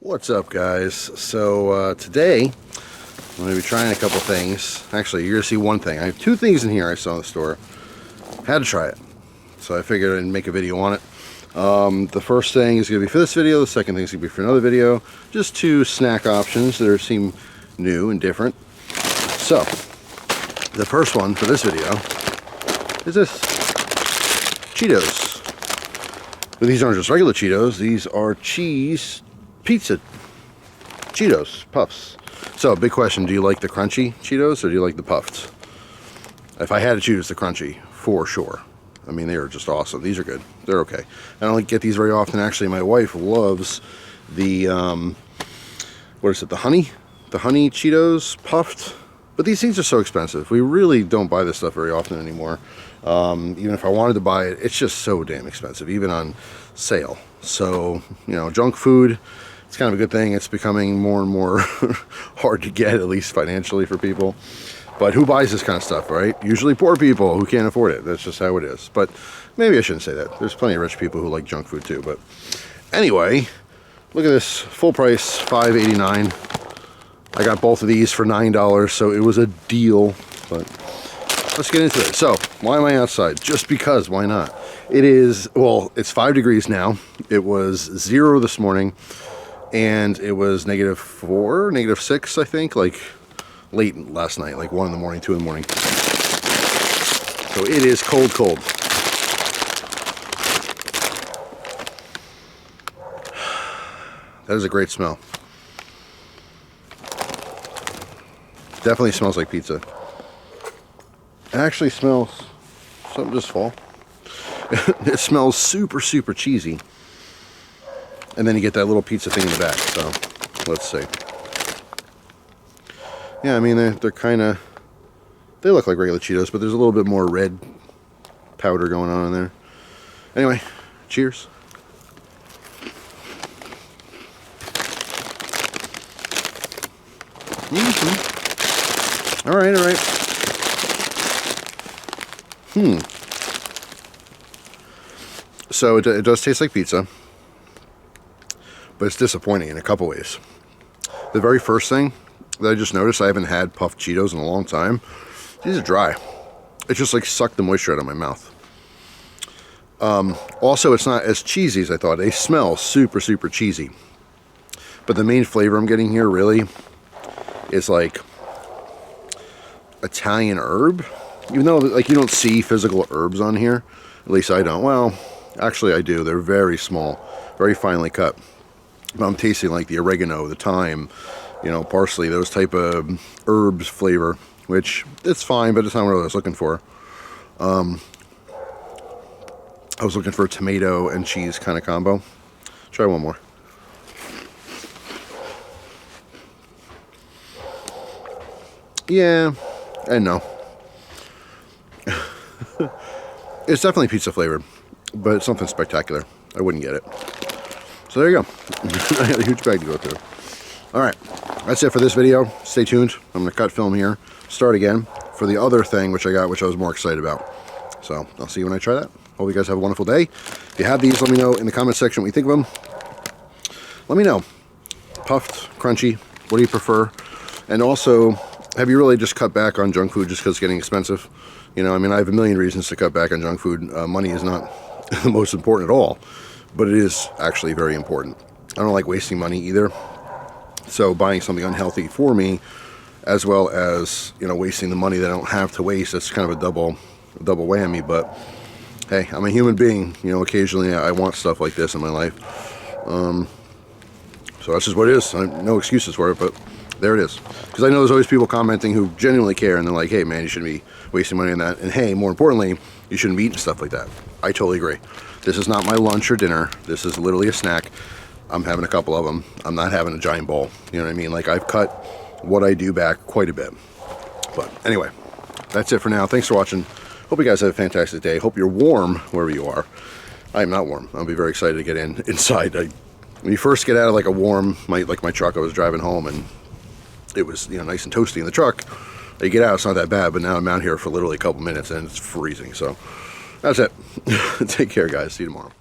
What's up, guys? So today I'm going to be trying a couple things. Actually, you're going to see one thing. I have two things in here I saw in the store. Had to try it, so I figured I'd make a video on it. The first thing is going to be for this video. The second thing is going to be for another video. Just two snack options that seem new and different. So the first one for this video is this Cheetos. But these aren't just regular Cheetos. These are cheese pizza Cheetos puffs. So big question, do you like the crunchy Cheetos or do you like the puffed? If I had to choose, the crunchy for sure. I mean, they are just awesome. These are good. They're okay. I don't get these very often. Actually, my wife loves the what is it, the honey Cheetos puffed. But these things are so expensive. We really don't buy this stuff very often anymore. Even if I wanted to buy it, it's just so damn expensive, even on sale. So, you know, junk food, it's kind of a good thing. It's becoming more and more hard to get, at least financially, for people. But who buys this kind of stuff, right? Usually poor people who can't afford it. That's just how it is. But maybe I shouldn't say that. There's plenty of rich people who like junk food too. But anyway, look at this. Full price, $5.89. I got both of these for $9, so it was a deal. But let's get into it. So, why am I outside? Just because, why not? It is, well, it's 5 degrees now. It was 0 this morning, and it was -4, -6, I think, like late last night, like 1 in the morning, 2 in the morning. So it is cold, cold. That is a great smell. Definitely smells like pizza. It actually smells, something just fall. It smells super, super cheesy. And then you get that little pizza thing in the back, so let's see. Yeah, I mean, they're kind of, they look like regular Cheetos, but there's a little bit more red powder going on in there. Anyway, cheers. All right, all right. So it does taste like pizza, but it's disappointing in a couple ways. The very first thing that I just noticed, I haven't had puffed Cheetos in a long time. These are dry. It just like sucked the moisture out of my mouth. Also, it's not as cheesy as I thought. They smell super, super cheesy. But the main flavor I'm getting here really is like Italian herb. Even though like you don't see physical herbs on here, at least I don't. Well, actually I do. They're very small, very finely cut. But I'm tasting like the oregano, the thyme, you know, parsley, those type of herbs flavor, which it's fine, but it's not what I was looking for. I was looking for a tomato and cheese kind of combo. Try one more. Yeah, and no. It's definitely pizza flavored, but it's something spectacular. I wouldn't get it. So there you go. I had a huge bag to go through. Alright, that's it for this video. Stay tuned. I'm going to cut film here, start again for the other thing which I got, which I was more excited about. So I'll see you when I try that. Hope you guys have a wonderful day. If you have these, let me know in the comment section what you think of them. Let me know. Puffed, crunchy, what do you prefer? And also, have you really just cut back on junk food just because it's getting expensive? You know, I mean, I have a million reasons to cut back on junk food. Money is not the most important at all, but it is actually very important. I don't like wasting money either. So buying something unhealthy for me, as well as, you know, wasting the money that I don't have to waste, that's kind of a double whammy. But hey, I'm a human being. You know, occasionally I want stuff like this in my life. So that's just what it is. No excuses for it, but there it is. Because I know there's always people commenting who genuinely care, and they're like, hey man, you shouldn't be wasting money on that. And hey, more importantly, you shouldn't be eating stuff like that. I totally agree. This is not my lunch or dinner. This is literally a snack. I'm having a couple of them. I'm not having a giant bowl. You know what I mean? Like, I've cut what I do back quite a bit. But anyway, that's it for now. Thanks for watching. Hope you guys have a fantastic day. Hope you're warm wherever you are. I am not warm. I'll be very excited to get inside. When you first get out of like a warm, like my truck, I was driving home and it was, you know, nice and toasty in the truck. You get out, it's not that bad, but now I'm out here for literally a couple minutes and it's freezing. So that's it. Take care, guys. See you tomorrow.